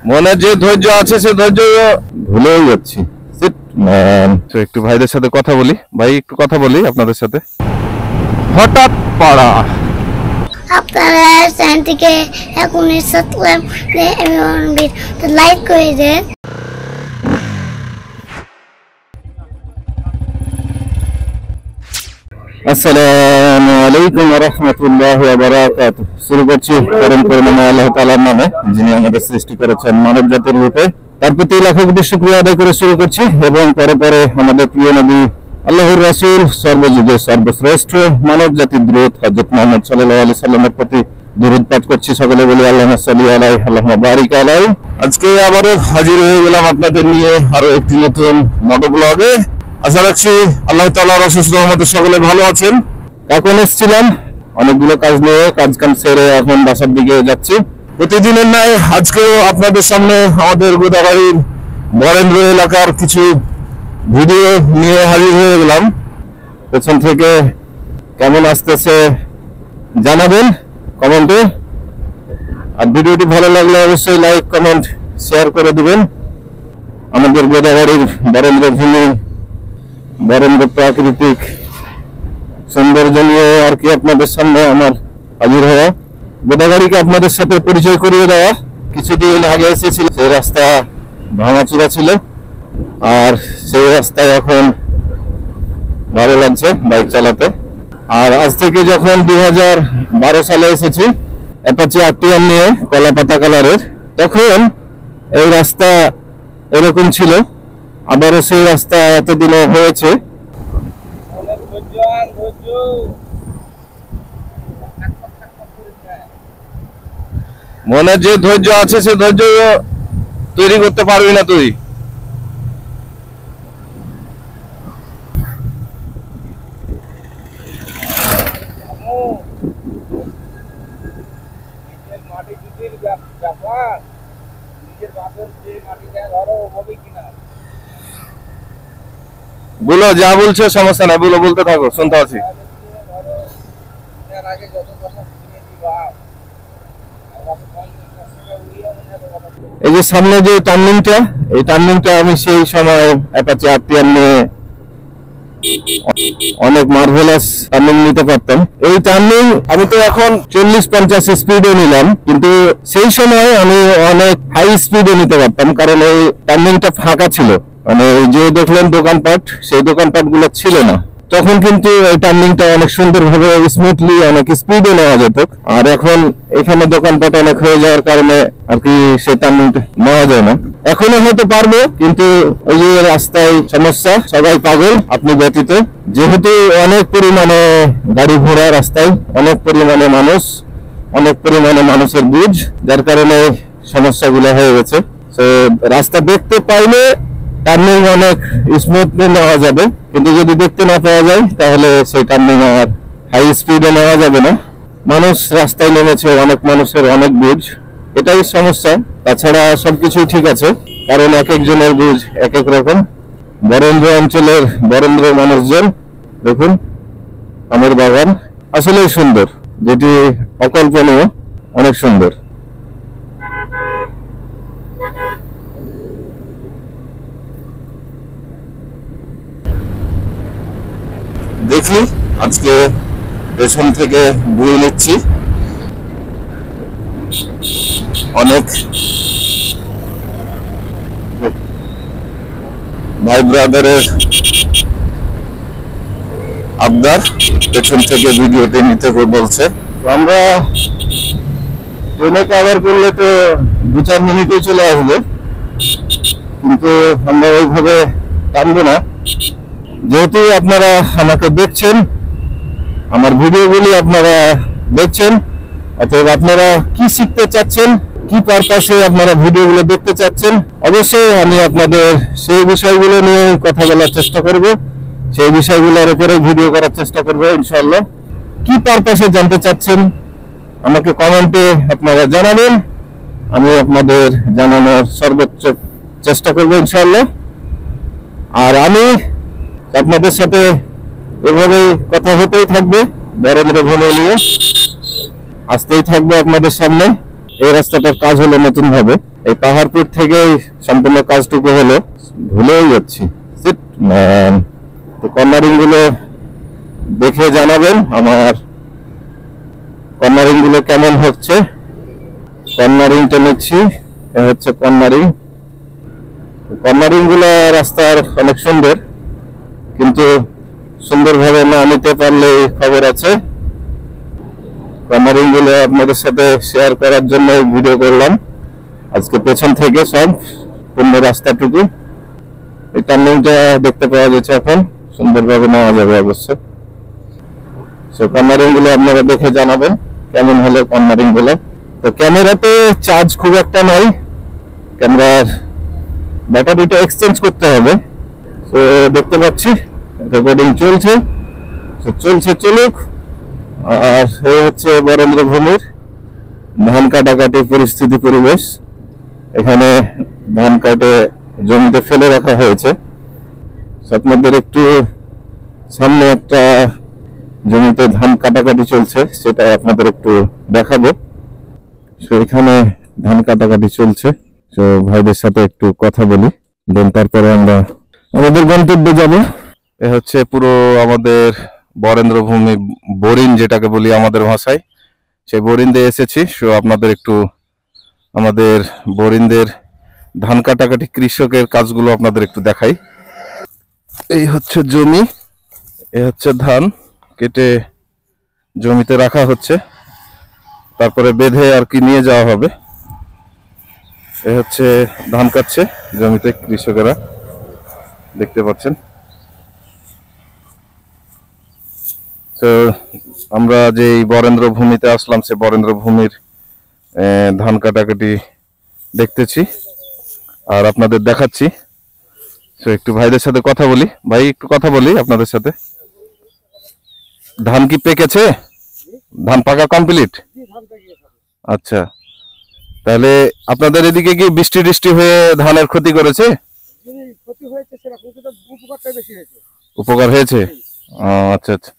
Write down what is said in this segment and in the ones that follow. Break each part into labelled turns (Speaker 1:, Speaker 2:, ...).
Speaker 1: মনে যে ধৈর্য আছে সে ধৈর্য ভুলেই যাচ্ছি। তো একটু ভাইদের সাথে কথা বলি। ভাই একটু কথা বলি আপনাদের সাথে। হঠাৎ পাড়া
Speaker 2: আপনারা চ্যানেলটিকে এখনই সাবস্ক্রাইব এবং লাইক করে দেন।
Speaker 1: আসসালামু আলাইকুম ওয়া রাহমাতুল্লাহি ওয়া বারাকাতুহু। শুরু করছি পরম করুণাময় আল্লাহ তাআলার নামে, যিনি আমাদের সৃষ্টি করেছেন মানব জাতির রূপে। তার প্রতি লাখো কোটি শুকরিয়া আদায় করে শুরু করছি এবং পরে আমাদের প্রিয় নবী আল্লাহর রাসূল সর্বযুগের সর্বশ্রেষ্ঠ মানব জাতির দূত হযরত মুহাম্মদ সাল্লাল্লাহু আলাইহি সাল্লামের প্রতি দরুদ পাঠ করছি। সকলে বলি আল্লাহুম্মা সাল্লি আলাইহি আল্লাহুম্মা বারিক আলাইহি। আজকে আবারও হাজির হয়ে গেলাম আপনাদের নিয়ে আরো একটি নতুন মোটো ব্লগে। আশা রাখছি আল্লাহ তাআলার অশেষ রহমতে সকলে ভালো আছেন। এখন এসেছিলাম অনেকগুলো কাজ নিয়ে, কাজ কাম সেরে এখন বাসার দিকে যাচ্ছি। প্রতিদিনের ন্যায় আজকেও আপনাদের সামনে আমাদের গোদাগাড়ির বরেন্দ্র এলাকার কিছু ভিডিও নিয়ে হাজির হয়ে গেলাম। পেছন থেকে কেমন আসতেছে জানাবেন কমেন্টে, আর ভিডিওটি ভালো লাগলে অবশ্যই লাইক কমেন্ট শেয়ার করে দিবেন। আমাদের গোদাগাড়ির বরেন্দ্র ভূমি, বরেন্দ্র প্রাকৃতিক সৌন্দর্য নিয়ে আর কি আপনাদের সামনে আমার হাজির হওয়া। গোদাগাড়িকে আপনাদের সাথে পরিচয় করিয়ে দেওয়া। কিছুদিন আগে এসেছিল, সেই রাস্তা ভাঙাচুরা ছিল, আর সেই রাস্তায় এখন ভালো লাগছে বাইক চালাতে। আর আজ থেকে যখন 2012 সালে এসেছি অ্যাপাচি আরটিআর নিয়ে কলা পাতা কালারের, তখন এই রাস্তা এরকম ছিল, আবারও সেই রাস্তা এতদিনে হয়েছে। মনে যে ধৈর্য আছে সে ধৈর্য তৈরি করতে পারবি না তুই। বলো, যা বলছো সমস্যা নাই, বলো, বলতে থাকো, শুনতে আছি। এই যে সামনে যে টার্নিংটা, এই টার্নিংটা আমি সেই সময় অ্যাপাচি আরটিআর নিয়ে অনেক মার্ভেলাস টার্নিং নিতে পারতাম। এই টার্নিং আমি তো এখন 40-50 স্পিডে নিলাম, কিন্তু সেই সময় আমি অনেক হাই স্পিডে নিতে পারতাম, কারণ এই টার্নিংটা ফাঁকা ছিল। মানে যে দেখলেন দোকানপাট, সেই দোকানপাট গুলো ছিল না তখন, কিন্তু এই টার্নিংটা অনেক সুন্দরভাবে স্মুথলি অনেক স্পিডে নেওয়া যেত। আর এখন এখানে দোকানপাট অনেক হয়ে যাওয়ার কারণে আর কি সেই টার্নিংটা নেওয়া যায় না। এখনো হয়তো পারবো, কিন্তু ওই যে রাস্তায় সমস্যা, সবাই পাগল আপনি ব্যতীত, যেহেতু অনেক পরিমাণে গাড়ি ঘোড়া রাস্তায়, অনেক পরিমাণে মানুষ, অনেক পরিমাণে মানুষের বুঝ, যার কারণে সমস্যাগুলো হয়ে গেছে। তো রাস্তা দেখতে পাইলে টার্নিং অনেক স্মুথলি নেওয়া যাবে, কিন্তু যদি দেখতে না পাওয়া যায় তাহলে সেই টার্নিং আর হাই স্পিডে নেওয়া যাবে না। মানুষ রাস্তায় নেমেছে, অনেক মানুষের অনেক বুঝ, এটাই সমস্যা। তাছাড়া সবকিছুই ঠিক আছে, কারণ এক একজনের বুঝ এক এক রকম। বরেন্দ্র অঞ্চলের বরেন্দ্র মানুষজন দেখুন, আমের বাগান আসলেই সুন্দর, যেটি অকল্পনীয়, অনেক সুন্দর। দেখি আজকে পেছন থেকে বয়ে নিচ্ছি, অনেক ভাই ব্রাদারের আবদার, পেছন থেকে ভিডিওতে নিতে বলছে। আমরা ট্রেনে কভার করলে তো 2-4 মিনিটে চলে আসবে, কিন্তু আমরা ওইভাবে টানবো না। যেহেতু আপনারা আমাকে দেখছেন, আমার ভিডিওগুলি আপনারা দেখছেন, অতএব আপনারা কি শিখতে চাচ্ছেন, কি পারপাসে আপনারা ভিডিওগুলো দেখতে চাচ্ছেন, অবশ্যই আমি আপনাদের সেই বিষয়গুলো নিয়ে কথা বলার চেষ্টা করব, সেই বিষয়গুলোর উপরে ভিডিও করার চেষ্টা করব ইনশাআল্লাহ। কি পারপাসে জানতে চাচ্ছেন আমাকে কমেন্টে আপনারা জানাবেন, আমি আপনাদের জানানোর সর্বোচ্চ চেষ্টা করব ইনশাআল্লাহ। আর আমি আপনাদের সাথে এভাবে কথা হতেই থাকবে, বরেন্দ্র ভূমি নিয়ে আসতেই থাকবে আপনাদের সামনে। এই রাস্তাটার কাজ হলো নতুন ভাবে, এই পাহাড়পুর থেকেই সম্পূর্ণ কাজটুকু হলো, ভুলেই যাচ্ছি। তো কর্নারিং গুলো দেখে জানাবেন আমার কর্নারিং গুলো কেমন হচ্ছে। কর্নারিং টেনেছি, হচ্ছে কর্নারিং। কর্নারিং গুলো রাস্তার অনেক সুন্দর, কিন্তু সুন্দরভাবে না নিতে পারলে খবর আছে। কর্নারিং গুলো আপনাদের সাথে শেয়ার করার জন্য ভিডিও করলাম আজকে, পেছন থেকে সব পূর্ণ রাস্তাটুকু। এই টার্নিংটা দেখতে পাওয়া যাচ্ছে, এখন সুন্দরভাবে নেওয়া যাবে অবশ্য। কর্নারিং গুলো আপনারা দেখে জানাবেন কেমন হলো কর্নারিং গুলো। তো ক্যামেরাতে চার্জ খুব একটা নাই, ক্যামেরার ব্যাটারিটা এক্সচেঞ্জ করতে হবে। তো দেখতে পাচ্ছি রেকর্ডিং চলছে, চলুক। আর এই হচ্ছে বরেন্দ্র ভূমির ধান কাটাকাটি পরিস্থিতি, পরিবেশ। এখানে ধান কাটে জমিতে ফেলে রাখা হয়েছে। আপনাদের একটু সামনে একটা জমিতে ধান কাটাকাটি চলছে, সেটা আপনাদের একটু দেখাবো। এখানে ধান কাটাকাটি চলছে, তো ভাইদের সাথে একটু কথা বলি, দেন তারপরে আমরা আমাদের গন্তব্যে যাব। এ হচ্ছে পুরো আমাদের বরেন্দ্র ভূমি বোরিং, যেটাকে বলি আমাদের ভাষায়, সেই বোরিং দিয়ে এসেছি। সো আপনাদের একটু আমাদের বোরিংদের ধান কাটাকাটি কৃষকের কাজগুলো আপনাদের একটু দেখাই। এই হচ্ছে জমি, এ হচ্ছে ধান কেটে জমিতে রাখা হচ্ছে, তারপরে বেঁধে আর কি নিয়ে যাওয়া হবে। এ হচ্ছে ধান কাটছে জমিতে কৃষকেরা, দেখতে পাচ্ছেন। তো আমরা যে বরেন্দ্র ভূমিতে আসলাম, সে বরেন্দ্র ভূমির ধান কাটাকাটি দেখতেছি আর আপনাদের দেখাচ্ছি। তো একটু ভাইদের সাথে কথা বলি। ভাই, একটু কথা বলি আপনাদের সাথে। ধান কি পেকেছে? ধান পাকা কমপ্লিট? আচ্ছা, তাহলে আপনাদের এদিকে কি বৃষ্টি টিষ্টি হয়ে ধানের ক্ষতি করেছে? উপকার হয়েছে। আচ্ছা আচ্ছা,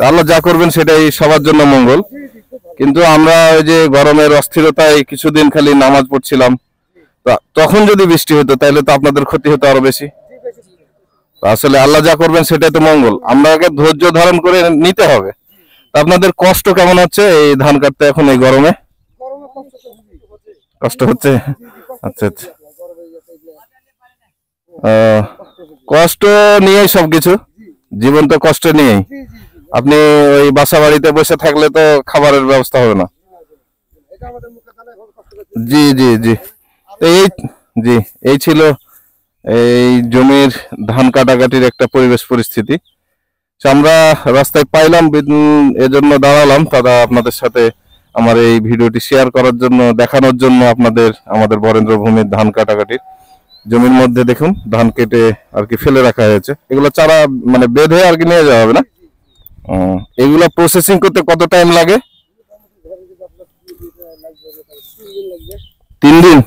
Speaker 1: আল্লাহ যা করবেন সেটাই সবার জন্য মঙ্গল। কিন্তু আমরা ওই যে গরমের অস্থিরতায় কিছুদিন খালি নামাজ পড়ছিলাম, তখন যদি বৃষ্টি হতো তাহলে তো আপনাদের ক্ষতি হতো আরো বেশি। আসলে আল্লাহ যা করবেন সেটাই তো মঙ্গল, আমরা আগে ধৈর্য ধারণ করে নিতে হবে। আপনাদের কষ্ট কেমন হচ্ছে এই ধান কাটতে এখন এই গরমে? কষ্ট হচ্ছে? আচ্ছা আচ্ছা, কষ্ট নিয়েই সবকিছু, জীবন তো কষ্ট নিয়েই। আপনি ওই বাসা বাড়িতে বসে থাকলে তো খাবারের ব্যবস্থা হবে না। জি জি জি, এই ছিল এই জমির ধান কাটাকাটির একটা পরিবেশ পরিস্থিতি। আমরা রাস্তায় পাইলাম, এজন্য দাঁড়ালাম, তারা আপনাদের সাথে আমার এই ভিডিওটি শেয়ার করার জন্য, দেখানোর জন্য আপনাদের আমাদের বরেন্দ্র ভূমির ধান কাটাকাটির জমির মধ্যে দেখুন ধান কেটে আর কি ফেলে রাখা হয়েছে। এগুলো চারা মানে বেঁধে আর কি নিয়ে যাওয়া হবে না? এগুলো প্রসেসিং করতে কত টাইম লাগে? 3 দিন।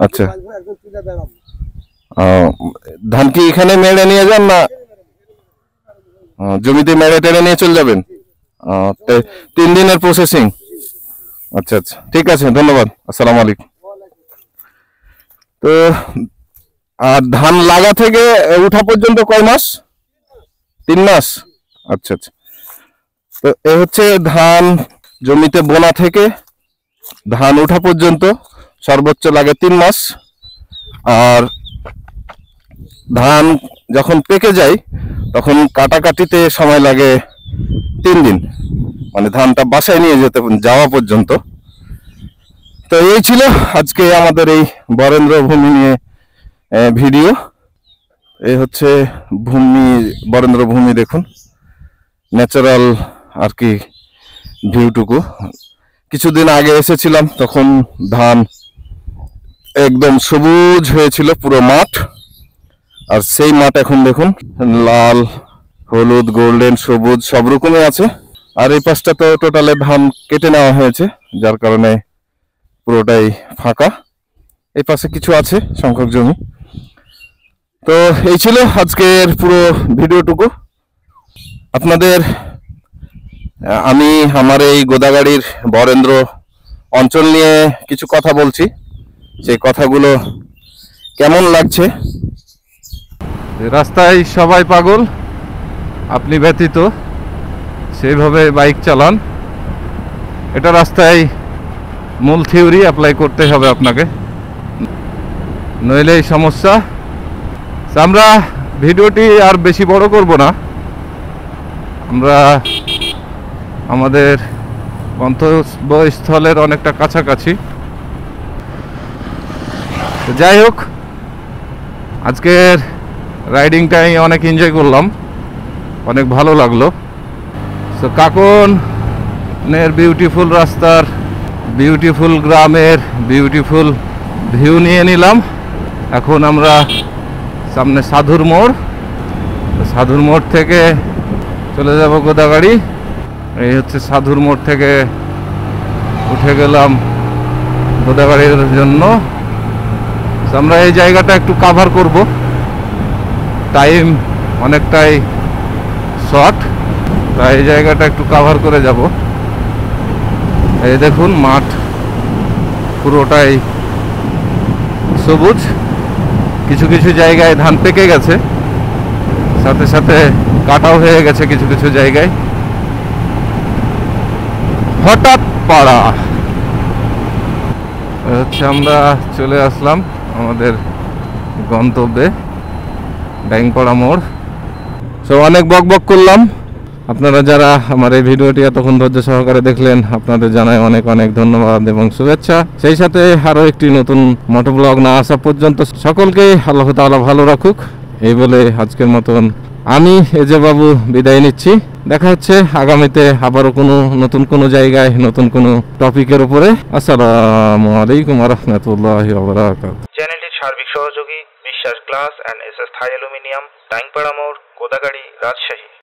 Speaker 1: আচ্ছা, ধান কি এখানে মেড়ে নিয়ে যান না জমিতে মেড়ে টেড়ে নিয়ে চলে যাবেন? 3 দিনের প্রসেসিং। আচ্ছা আচ্ছা, ঠিক আছে, ধন্যবাদ, আসসালামু আলাইকুম। তো আর ধান লাগা থেকে উঠা পর্যন্ত কয় মাস? 3 মাস। আচ্ছা আচ্ছা, তো এ হচ্ছে ধান জমিতে বোনা থেকে ধান উঠা পর্যন্ত সর্বোচ্চ লাগে 3 মাস। আর ধান যখন পেকে যায় তখন কাটাকাটিতে সময় লাগে 3 দিন, মানে ধানটা বাসায় নিয়ে যেতে যাওয়া পর্যন্ত। তো এই ছিল আজকে আমাদের এই বরেন্দ্র ভূমি নিয়ে ভিডিও। এই হচ্ছে ভূমি, বরেন্দ্র ভূমি, দেখুন ন্যাচারাল আর কি ভিউটুকু। কিছুদিন আগে এসেছিলাম, তখন ধান একদম সবুজ হয়েছিল পুরো মাঠ, আর সেই মাঠ এখন দেখুন লাল, হলুদ, গোল্ডেন, সবুজ সব রকমই আছে। আর এই পাশটা তো টোটালে ধান কেটে নেওয়া হয়েছে, যার কারণে পুরোটাই ফাঁকা। এই পাশে কিছু আছে সংখ্যক জমি। তো এই ছিল আজকের পুরো ভিডিওটুকু। আপনাদের আমি আমার এই গোদাগাড়ির বরেন্দ্র অঞ্চল নিয়ে কিছু কথা বলছি। সেই কথাগুলো কেমন লাগছে। রাস্তায় সবাই পাগল, আপনি ব্যতীত, সেইভাবে বাইক চালান। এটা রাস্তায় মূল থিওরি অ্যাপ্লাই করতে হবে আপনাকে, নইলে এই সমস্যা। আমরা ভিডিওটি আর বেশি বড় করব না, আমরা আমাদের গন্তব্যস্থলের অনেকটা কাছাকাছি। যাই হোক, আজকের রাইডিংটাই অনেক এনজয় করলাম, অনেক ভালো লাগলো। তো কাকনের বিউটিফুল রাস্তার, বিউটিফুল গ্রামের বিউটিফুল ভিউ নিয়ে নিলাম। এখন আমরা সামনে সাধুর মোড়, সাধুর মোড় থেকে চলে যাব গোদাগাড়ি। এই হচ্ছে সাধুর মোড় থেকে উঠে গেলাম গোদাগাড়ির জন্য। আমরা এই জায়গাটা একটু কাভার করব, টাইম অনেকটাই শর্ট, তাই এই জায়গাটা একটু কাভার করে যাব। এই দেখুন মাঠ পুরোটাই সবুজ, কিছু কিছু জায়গায় ধান পেকে গেছে, সাথে সাথে কাটাও হয়ে গেছে কিছু কিছু জায়গায়। হঠাৎ পাড়া হচ্ছে, আমরা চলে আসলাম আমাদের গন্তব্যে, ডাইংপাড়া মোড়। সো অনেক বক বক করলাম, আপনারা যারা আমার এই ভিডিওটি এতক্ষণ ধৈর্য সহকারে দেখলেন, আপনাদের জানাই অনেক অনেক ধন্যবাদ এবং শুভেচ্ছা। সেই সাথে আরও একটি নতুন মোটো ব্লগ না আসা পর্যন্ত সকলকে আল্লাহ তাআলা ভালো রাখুক, এই বলে আজকের মতন আমি এজে বাবু বিদায় নিচ্ছি। দেখা হচ্ছে আগামীতে আবারও নতুন কোনো জায়গায়, নতুন কোনো টপিকের উপরে। আসসালামু আলাইকুম ওয়া রাহমাতুল্লাহি ওয়া বারাকাতুহু।
Speaker 3: চ্যানেলটির সার্বিক সহযোগী Biswas glass and SS Thai aluminium, Daingpara মোড়, গোদাগাড়ি, রাজশাহী।